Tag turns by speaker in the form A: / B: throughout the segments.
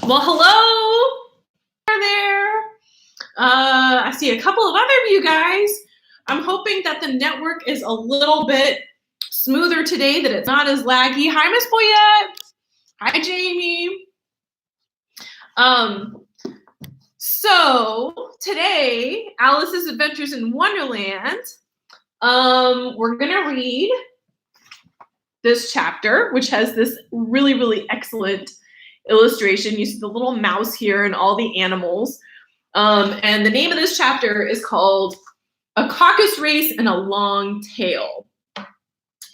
A: Well, hello there. I see a couple of other of you guys. I'm hoping that the network is a little bit smoother today, that it's not as laggy. Hi, Miss Boyette. Hi, Jamie. So today, Alice's Adventures in Wonderland, we're gonna read this chapter, which has this really, really excellent illustration. You see the little mouse here and all the animals. And the name of this chapter is called A Caucus Race and a Long Tail.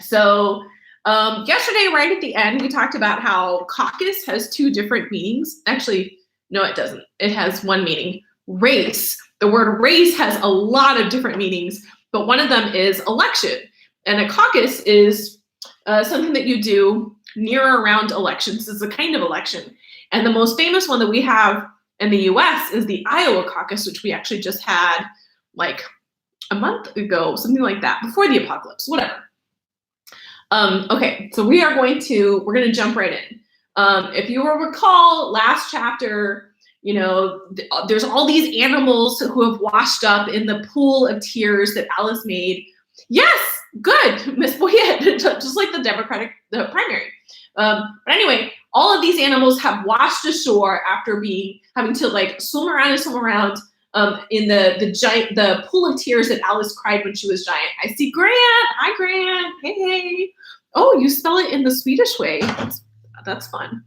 A: So yesterday, right at the end, we talked about how caucus has two different meanings. Actually, no, it doesn't. It has one meaning, race. The word race has a lot of different meanings, but one of them is election. And a caucus is something that you do near or around elections. It's a kind of election. And the most famous one that we have in the US is the Iowa caucus, which we actually just had like a month ago, something like that, before the apocalypse, whatever. Okay, so we're going to jump right in. If you will recall, last chapter, you know, there's all these animals who have washed up in the pool of tears that Alice made. Yes, good, Miss Boyette, just like the primary. But anyway, all of these animals have washed ashore after having to like swim around in the pool of tears that Alice cried when she was giant. I see Grant. Hi, Grant. Hey. Oh, you spell it in the Swedish way. That's fun.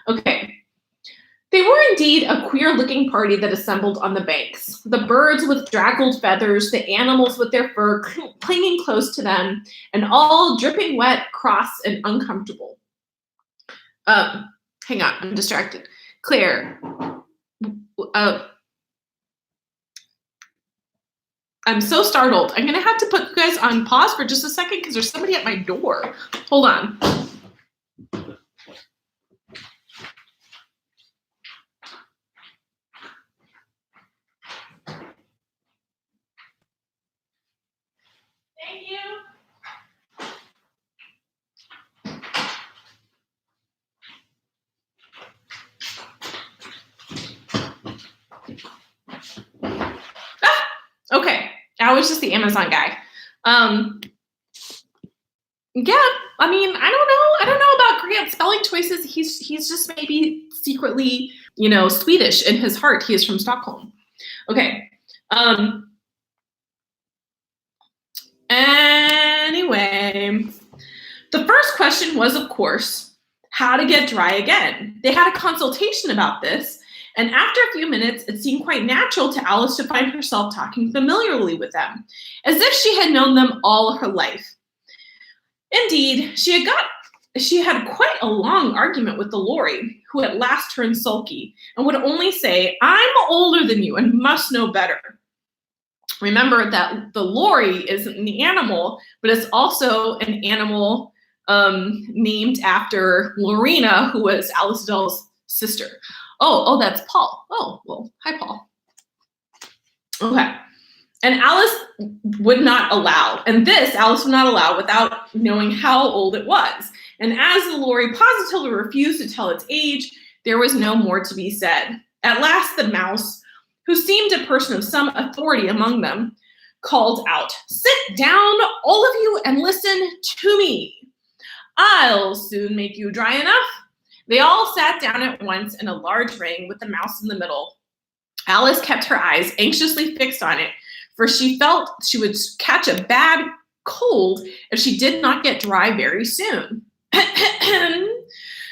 A: Okay. They were indeed a queer-looking party that assembled on the banks. The birds with draggled feathers, the animals with their fur clinging close to them, and all dripping wet, cross, and uncomfortable. Hang on, I'm distracted. Claire, I'm so startled. I'm gonna have to put you guys on pause for just a second because there's somebody at my door. Hold on. Thank you. Okay, I was just the Amazon guy. Yeah, I mean, I don't know about Grant's spelling choices. He's just maybe secretly, Swedish in his heart. He is from Stockholm. Okay. Anyway, the first question was, of course, how to get dry again. They had a consultation about this, and after a few minutes, it seemed quite natural to Alice to find herself talking familiarly with them, as if she had known them all her life. Indeed, she had quite a long argument with the Lorry, who at last turned sulky and would only say, "I'm older than you and must know better." Remember that the Lorry isn't an animal, but it's also an animal named after Lorena, who was Alice Adele's sister. Oh, that's Paul. Oh, well, hi, Paul. Okay. And Alice would not allow, without knowing how old it was. And as the Lorry positively refused to tell its age, there was no more to be said. At last, the mouse, who seemed a person of some authority among them, called out, "Sit down, all of you, and listen to me. I'll soon make you dry enough." They all sat down at once in a large ring with the mouse in the middle. Alice kept her eyes anxiously fixed on it, for she felt she would catch a bad cold if she did not get dry very soon.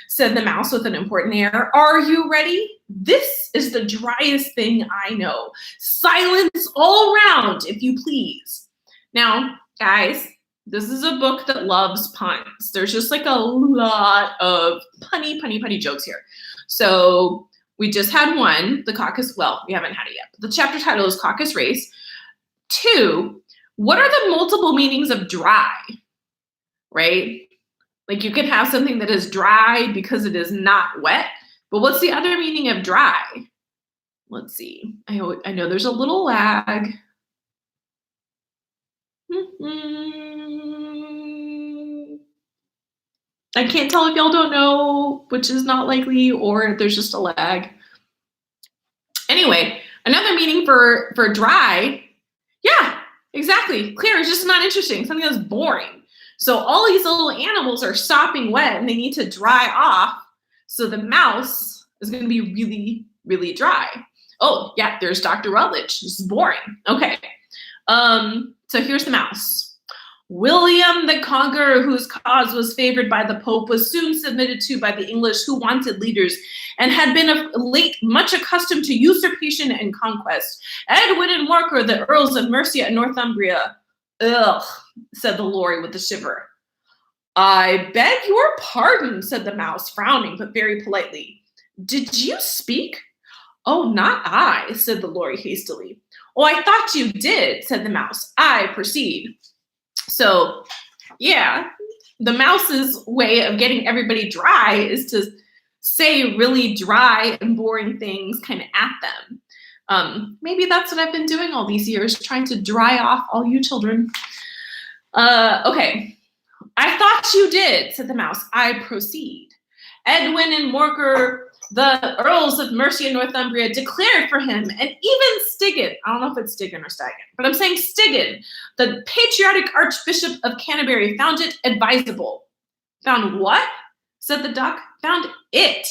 A: Said the mouse with an important air. "Are you ready? This is the driest thing I know. Silence all round, if you please." Now, guys, this is a book that loves puns. There's just like a lot of punny jokes here. So we just had one, the caucus. Well, we haven't had it yet. But the chapter title is Caucus Race. 2, what are the multiple meanings of dry? Right? Like you can have something that is dry because it is not wet, but what's the other meaning of dry? Let's see. I know there's a little lag. I can't tell if y'all don't know, which is not likely, or there's just a lag. Anyway, another meaning for dry, yeah, exactly. Clear is just not interesting, something that's boring. So all these little animals are sopping wet and they need to dry off. So the mouse is going to be really, really dry. Oh, yeah, there's Dr. Rutledge. This is boring. Okay. So here's the mouse. William the Conqueror, whose cause was favored by the Pope, was soon submitted to by the English, who wanted leaders and had been of late much accustomed to usurpation and conquest. Edwin and Morcar, the Earls of Mercia and Northumbria. Ugh, said the Lory with a shiver. I beg your pardon, said the mouse, frowning, but very politely. Did you speak? Oh, not I, said the Lory hastily. Oh, I thought you did, said the mouse. I proceed. So, yeah, the mouse's way of getting everybody dry is to say really dry and boring things kind of at them. Maybe that's what I've been doing all these years, trying to dry off all you children. Okay. I thought you did, said the mouse. I proceed. Edwin and Morcar, the Earls of Mercia and Northumbria, declared for him, and even Stigand, I don't know if it's Stigand or Stagan, but I'm saying Stigand, the patriotic Archbishop of Canterbury, found it advisable. Found what? Said the duck. Found it,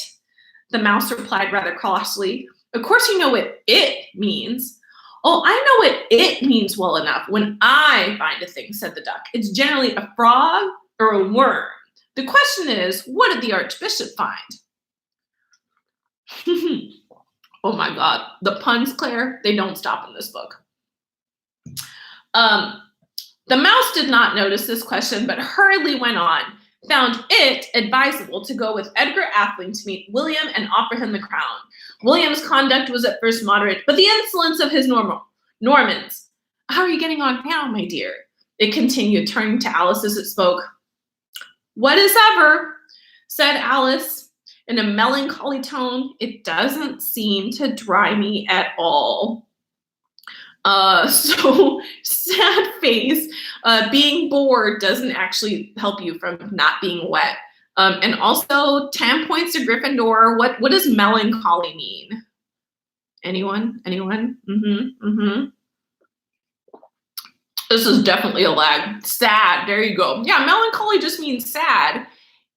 A: the mouse replied rather crossly. Of course you know what it means. Oh, I know what it means well enough. When I find a thing, said the duck, it's generally a frog or a worm. The question is, what did the Archbishop find? Oh my God, the puns, Claire, they don't stop in this book. The mouse did not notice this question, but hurriedly went on. Found it advisable to go with Edgar Atheling to meet William and offer him the crown. William's conduct was at first moderate, but the insolence of his Normans. How are you getting on now, my dear? It continued, turning to Alice as it spoke. What is ever, said Alice in a melancholy tone. It doesn't seem to dry me at all. So sad face. Being bored doesn't actually help you from not being wet. And also 10 points to Gryffindor. What does melancholy mean? Anyone? This is definitely a lag. Sad, there you go. Yeah, melancholy just means sad.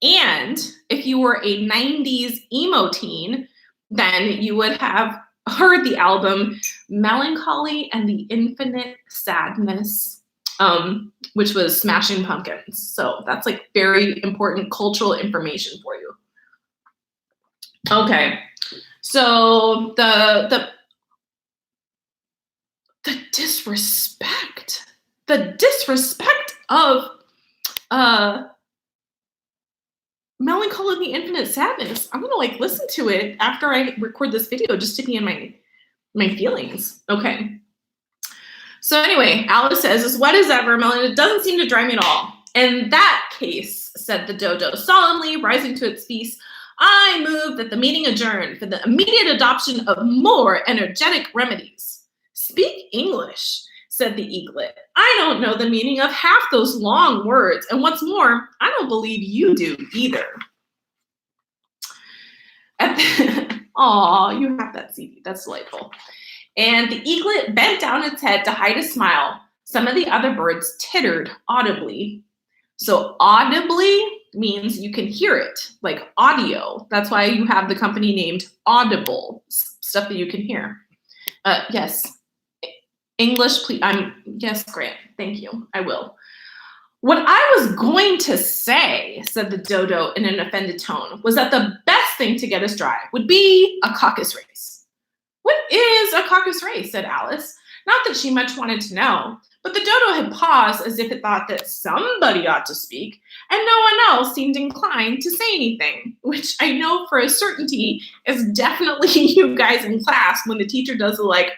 A: And if you were a 90s emo teen, then you would have heard the album Melancholy and the Infinite Sadness, which was Smashing Pumpkins. So that's like very important cultural information for you. Okay, so the disrespect. The disrespect of Melancholy and the Infinite Sadness. I'm gonna like listen to it after I record this video just to be in my feelings. Okay. So anyway, Alice says, as wet as ever, Melanie, it doesn't seem to dry me at all. In that case, said the dodo solemnly, rising to its feet, I move that the meeting adjourn for the immediate adoption of more energetic remedies. Speak English, said the eaglet. I don't know the meaning of half those long words, and what's more, I don't believe you do either. Aw, you have that CD. That's delightful. And the eaglet bent down its head to hide a smile. Some of the other birds tittered audibly. So audibly means you can hear it, like audio. That's why you have the company named Audible, stuff that you can hear. Yes. English, please. Yes, Grant. Thank you. I will. What I was going to say, said the dodo in an offended tone, was that the best thing to get us dry would be a caucus race. What is a caucus race? Said Alice. Not that she much wanted to know, but the dodo had paused as if it thought that somebody ought to speak, and no one else seemed inclined to say anything, which I know for a certainty is definitely you guys in class when the teacher does the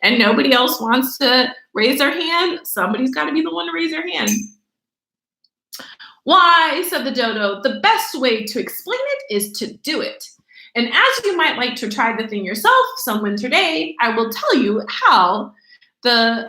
A: and nobody else wants to raise their hand. Somebody's got to be the one to raise their hand. Why, said the dodo, the best way to explain it is to do it. And as you might like to try the thing yourself some winter day, I will tell you how the,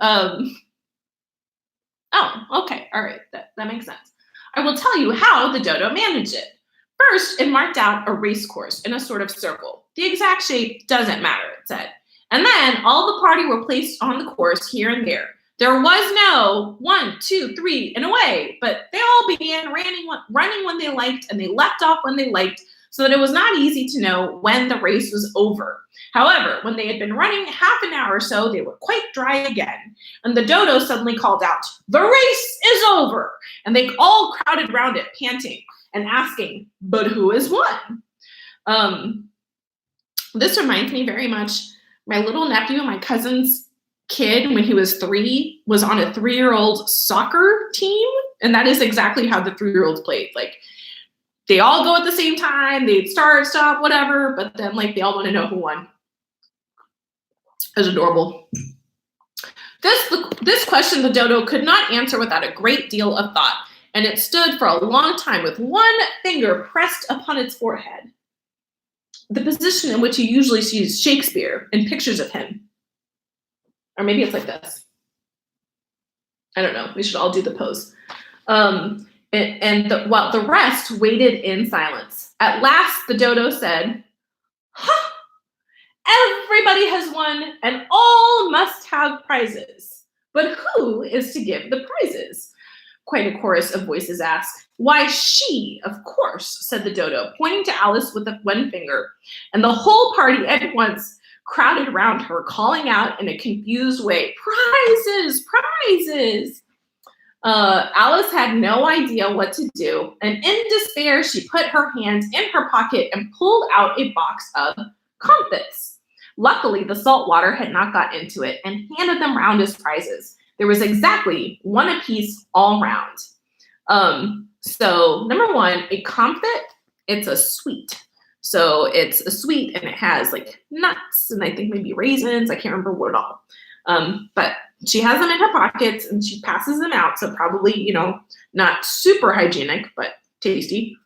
A: oh, okay, all right, that makes sense. I will tell you how the dodo managed it. First, it marked out a race course in a sort of circle. The exact shape doesn't matter, it said. And then all the party were placed on the course here and there. There was no 1, 2, 3, and away, but they all began running when they liked, and they left off when they liked, so that it was not easy to know when the race was over. However, when they had been running half an hour or so, they were quite dry again. And the dodo suddenly called out, "The race is over!" And they all crowded round it, panting and asking, "But who has won?" This reminds me very much, my little nephew, my cousin's kid, when he was 3, was on a 3-year-old soccer team. And that is exactly how the 3-year-olds played. Like, they all go at the same time, they'd start, stop, whatever, but then like they all want to know who won. It's adorable. This question the dodo could not answer without a great deal of thought, and it stood for a long time with one finger pressed upon its forehead, the position in which you usually see Shakespeare in pictures of him. Or maybe it's like this. I don't know. We should all do the pose. While the rest waited in silence. At last, the dodo said, "Ha! Everybody has won, and all must have prizes. But who is to give the prizes?" Quite a chorus of voices asked. "Why, she, of course," said the dodo, pointing to Alice with one finger. And the whole party at once crowded around her, calling out in a confused way, "Prizes, prizes!" Alice had no idea what to do, and in despair, she put her hand in her pocket and pulled out a box of comfits. Luckily, the salt water had not got into it, and handed them round as prizes. There was exactly one apiece all round. So number 1, a comfit, it's a sweet. So it's a sweet, and it has like nuts and I think maybe raisins. I can't remember what all. But she has them in her pockets and she passes them out. So probably, not super hygienic, but tasty.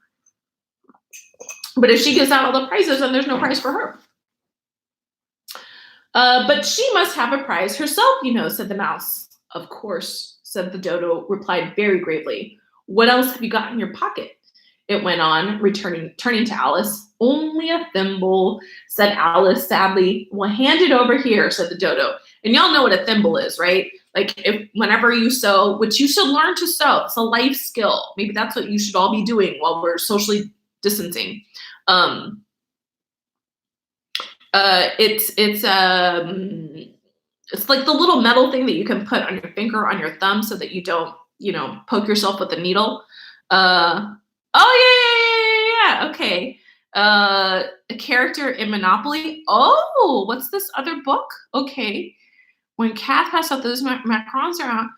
A: But if she gives out all the prizes, then there's no prize for her. But she must have a prize herself, said the mouse. "Of course," said the dodo, replied very gravely. "What else have you got in your pocket?" It went on, turning to Alice. "Only a thimble," said Alice sadly. "Well, hand it over here," said the dodo. And y'all know what a thimble is, right? Like whenever you sew, which you should learn to sew. It's a life skill. Maybe that's what you should all be doing while we're socially distancing. It's like the little metal thing that you can put on your finger, on your thumb, so that you don't, poke yourself with a needle. Yeah. Okay. A character in Monopoly. Oh, what's this other book? Okay. When Kath passed out those macarons around.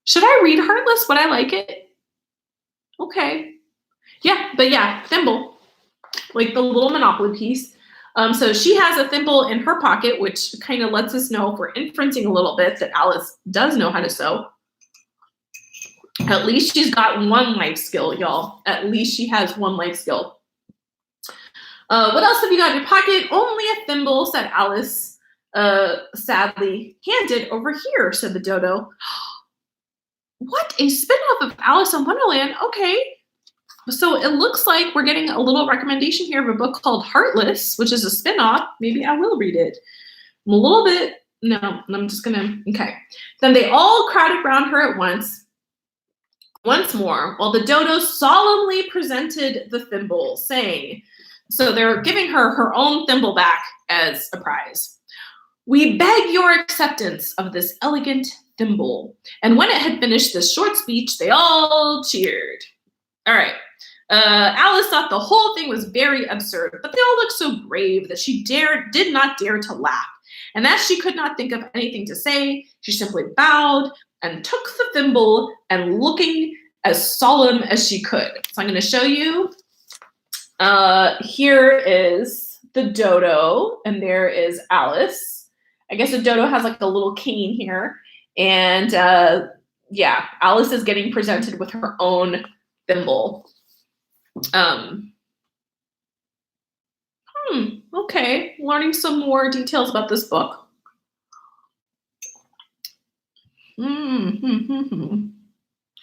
A: Should I read Heartless? Would I like it? Okay. Yeah, but yeah, thimble. Like the little Monopoly piece. So she has a thimble in her pocket, which kind of lets us know, if we're inferencing a little bit, that Alice does know how to sew. At least she's got one life skill, y'all. At least she has one life skill. What else have you got in your pocket? Only a thimble, said Alice, sadly. Hand it over here, said the dodo. What? A spin-off of Alice in Wonderland? Okay. So it looks like we're getting a little recommendation here of a book called Heartless, which is a spin-off. Maybe I will read it. I'm a little bit, no, I'm just gonna, okay. Then they all crowded around her at once more, while the dodo solemnly presented the thimble, saying, so they're giving her her own thimble back as a prize. "We beg your acceptance of this elegant thimble." And when it had finished this short speech, they all cheered. All right. Alice thought the whole thing was very absurd, but they all looked so grave that she did not dare to laugh. And as she could not think of anything to say, she simply bowed and took the thimble, and looking as solemn as she could. So I'm going to show you. Here is the dodo, and there is Alice. I guess the dodo has like a little cane here. And yeah, Alice is getting presented with her own thimble. Okay, learning some more details about this book.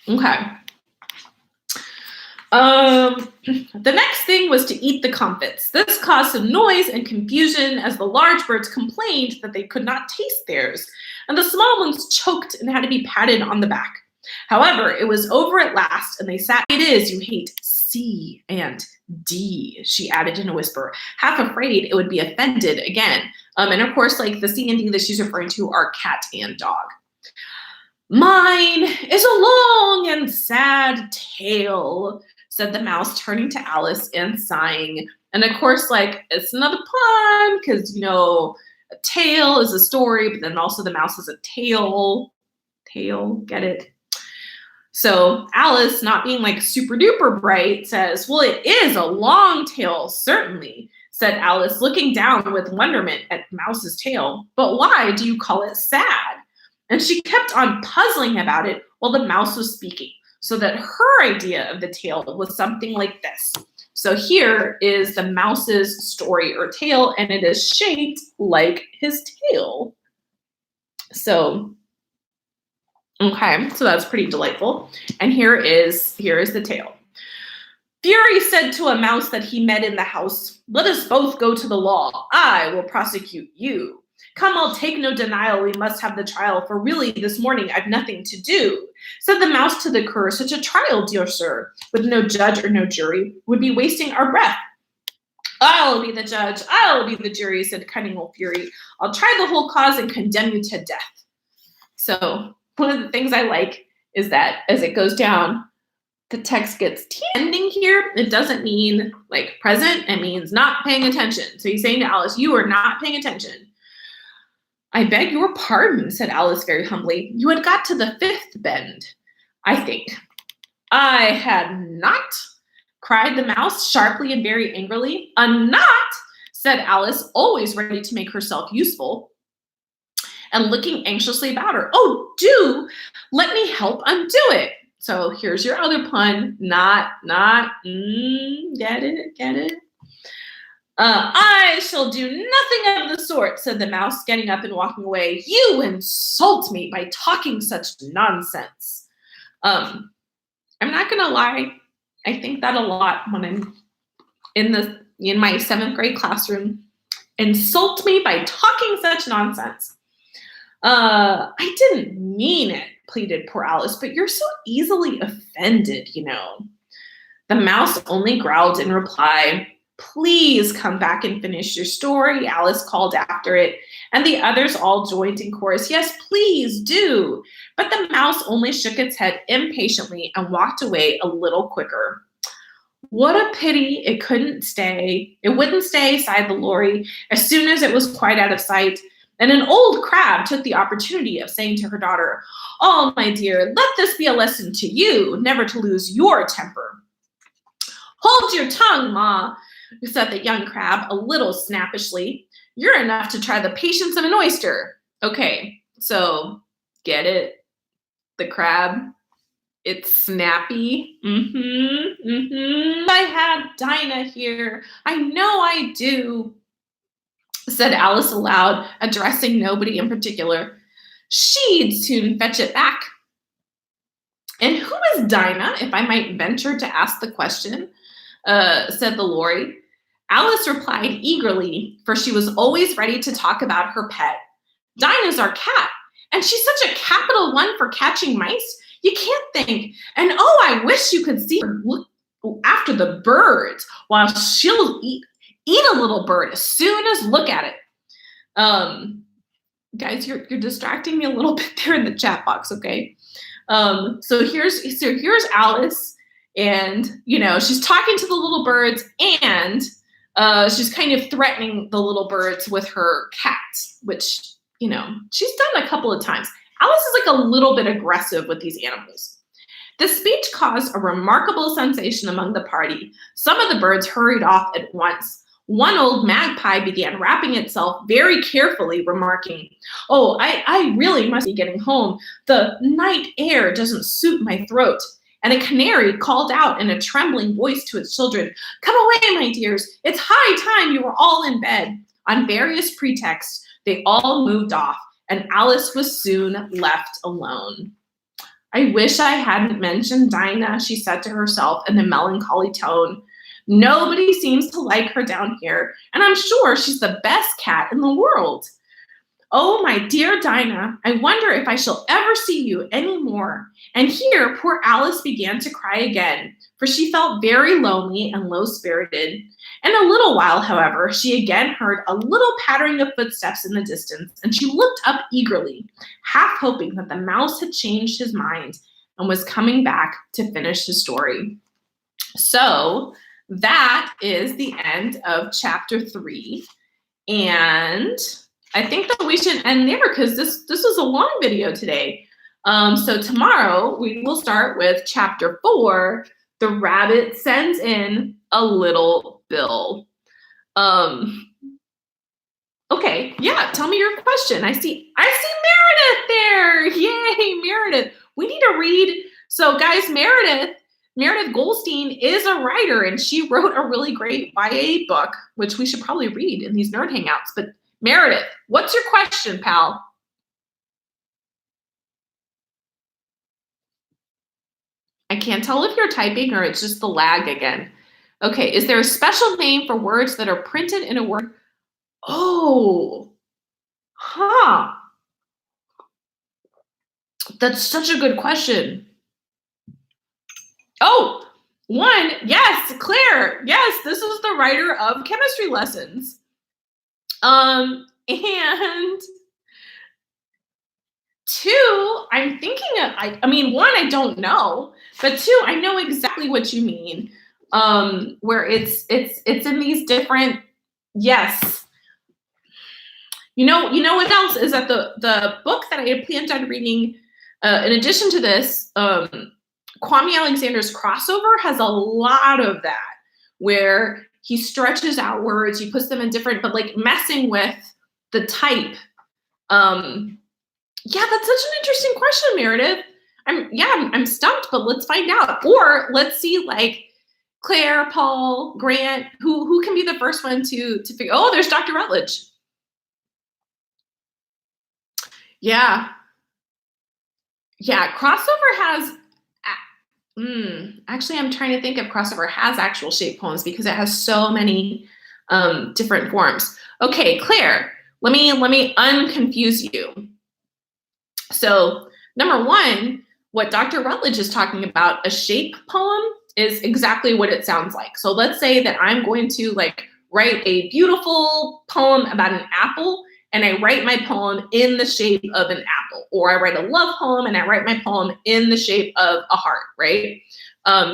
A: Okay. The next thing was to eat the comfits. This caused some noise and confusion as the large birds complained that they could not taste theirs, and the small ones choked and had to be patted on the back. However, it was over at last, and they sat. It is, you hate C and D, she added in a whisper, half afraid it would be offended again. And of course, like the C and D that she's referring to are cat and dog. Mine is a long and sad tale, said the mouse, turning to Alice and sighing. And of course, like, it's another pun, because, you know, a tale is a story, but then also the mouse is a tail. Tail, get it? So Alice, not being like super duper bright, says, well, it is a long tale, certainly, said Alice, looking down with wonderment at Mouse's tail. But why do you call it sad? And she kept on puzzling about it while the mouse was speaking, so that her idea of the tale was something like this. So here is the mouse's story or tale, and it is shaped like his tail. So, okay, so that's pretty delightful. And here is the tale. Fury said to a mouse that he met in the house, let us both go to the law. I will prosecute you. Come, I'll take no denial, we must have the trial, for really this morning I've nothing to do. Said the mouse to the cur, such a trial, dear sir, with no judge or no jury, would be wasting our breath. I'll be the judge, I'll be the jury, said cunning old Fury. I'll try the whole cause and condemn you to death. So one of the things I like is that as it goes down, the text gets ending here. It doesn't mean like present, it means not paying attention. So he's saying to Alice, you are not paying attention. I beg your pardon, said Alice very humbly. You had got to the fifth bend, I think. I had not, cried the mouse sharply and very angrily. A knot, said Alice, always ready to make herself useful, and looking anxiously about her. Oh, do let me help undo it. So here's your other pun. Not, get it? I shall do nothing of the sort, said the mouse, getting up and walking away. You insult me by talking such nonsense. I'm not gonna lie, I think that a lot when I'm in my 7th grade classroom. Insult me by talking such nonsense. I didn't mean it, pleaded poor Alice, but you're so easily offended, you know. The mouse only growled in reply. Please come back and finish your story, Alice called after it, and the others all joined in chorus. Yes, please do. But the mouse only shook its head impatiently and walked away a little quicker. What a pity it couldn't stay. It wouldn't stay, sighed the Lory, as soon as it was quite out of sight. And an old crab took the opportunity of saying to her daughter, oh, my dear, let this be a lesson to you, never to lose your temper. Hold your tongue, Ma, said the young crab a little snappishly. You're enough to try the patience of an oyster. Okay, so get it? The crab, it's snappy. I had Dinah here. I know I do, said Alice aloud, addressing nobody in particular. She'd soon fetch it back. And who is Dinah, if I might venture to ask the question? Said the Lory. Alice replied eagerly, for she was always ready to talk about her pet. Dinah's our cat, and she's such a capital one for catching mice. You can't think. And oh, I wish you could see her look after the birds while she'll eat a little bird as soon as look at it. Guys, you're distracting me a little bit there in the chat box, okay? So here's Alice, and you know, she's talking to the little birds, and she's kind of threatening the little birds with her cat, which, you know, she's done a couple of times. Alice is like a little bit aggressive with these animals. The speech caused a remarkable sensation among the party. Some of the birds hurried off at once. One old magpie began wrapping itself very carefully, remarking, oh, I really must be getting home. The night air doesn't suit my throat. And a canary called out in a trembling voice to its children, come away, my dears. It's high time you were all in bed. On various pretexts, they all moved off, and Alice was soon left alone. I wish I hadn't mentioned Dinah, she said to herself in a melancholy tone. Nobody seems to like her down here, and I'm sure she's the best cat in the world. Oh, my dear Dinah, I wonder if I shall ever see you any more. And here poor Alice began to cry again, for she felt very lonely and low-spirited. In a little while, however, she again heard a little pattering of footsteps in the distance, and she looked up eagerly, half hoping that the mouse had changed his mind and was coming back to finish his story. So that is the end of chapter 3. And I think that we should end there because this was a long video today. So tomorrow we will start with chapter 4. The rabbit sends in a little bill. Okay, yeah, tell me your question. I see Meredith there. Yay, Meredith. We need to read. So guys, Meredith Goldstein is a writer, and she wrote a really great YA book, which we should probably read in these nerd hangouts. But Meredith, what's your question, pal? I can't tell if you're typing or it's just the lag again. Okay, is there a special name for words that are printed in a word? Oh, huh. That's such a good question. Oh, one, yes, Claire. Yes, this was the writer of chemistry lessons. And 2, I'm thinking of, I mean, 1, I don't know, but 2, I know exactly what you mean. Where it's in these different, yes. You know what else is that the book that I had planned on reading, in addition to this, Kwame Alexander's Crossover has a lot of that, where he stretches out words, he puts them in different, but like messing with the type. Yeah, that's such an interesting question, Meredith. I'm stumped, but let's find out. Or let's see, like, Claire, Paul, Grant, who can be the first one to figure. Oh, there's Dr. Rutledge. Yeah. Yeah, Crossover has, actually, I'm trying to think if Crossover has actual shape poems because it has so many different forms. Okay, Claire, let me unconfuse you. So number 1, what Dr. Rutledge is talking about, a shape poem, is exactly what it sounds like. So let's say that I'm going to write a beautiful poem about an apple, and I write my poem in the shape of an apple, or I write a love poem and I write my poem in the shape of a heart, right?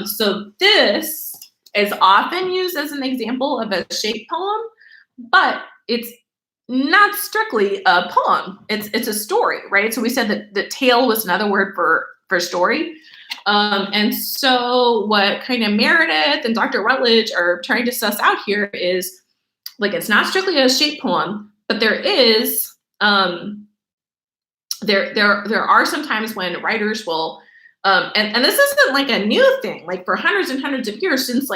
A: So this is often used as an example of a shape poem, but it's not strictly a poem. It's a story, right? So we said that the tale was another word for story. And so what kind of Meredith and Dr. Rutledge are trying to suss out here is, it's not strictly a shape poem, but there is, there are some times when writers will, and this isn't like a new thing, for hundreds and hundreds of years, since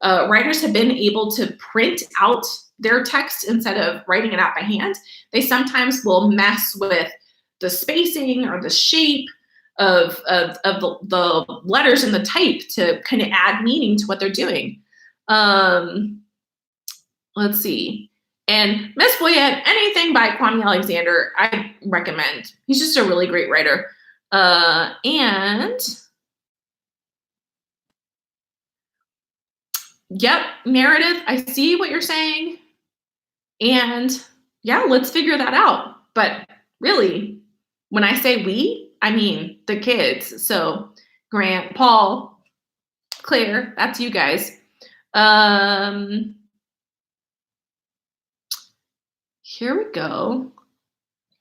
A: writers have been able to print out their text instead of writing it out by hand, they sometimes will mess with the spacing or the shape of the letters in the type to kind of add meaning to what they're doing. Let's see. And Miss Boyette, anything by Kwame Alexander, I recommend. He's just a really great writer. And yep, Meredith, I see what you're saying. And yeah, let's figure that out. But really, when I say we, I mean the kids. So Grant, Paul, Claire, that's you guys. Here we go.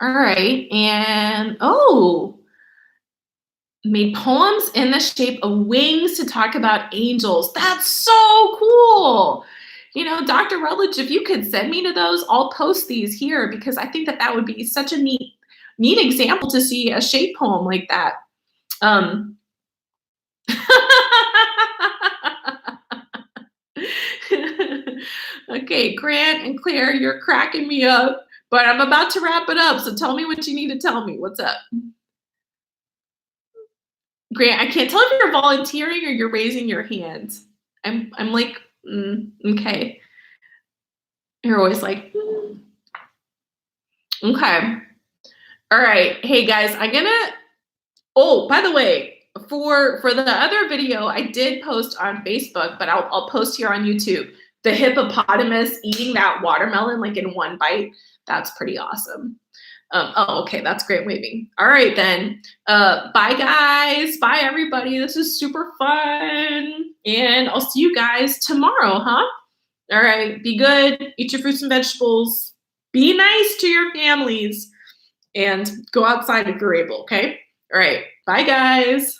A: All right. And made poems in the shape of wings to talk about angels. That's so cool. Dr. Rutledge, if you could send me to those, I'll post these here because I think that would be such a neat example to see a shape poem like that. Okay, Grant and Claire, you're cracking me up, but I'm about to wrap it up. So tell me what you need to tell me. What's up? Grant, I can't tell if you're volunteering or you're raising your hand. I'm like, okay. You're always like, okay. All right. Hey guys, I'm gonna, oh, by the way, for the other video, I did post on Facebook, but I'll post here on YouTube. The hippopotamus eating that watermelon like in one bite. That's pretty awesome. Oh, okay, that's great waving. All right then. Bye guys. Bye everybody. This is super fun. And I'll see you guys tomorrow, huh? All right, be good. Eat your fruits and vegetables. Be nice to your families. And go outside if you're able, okay? All right, bye guys.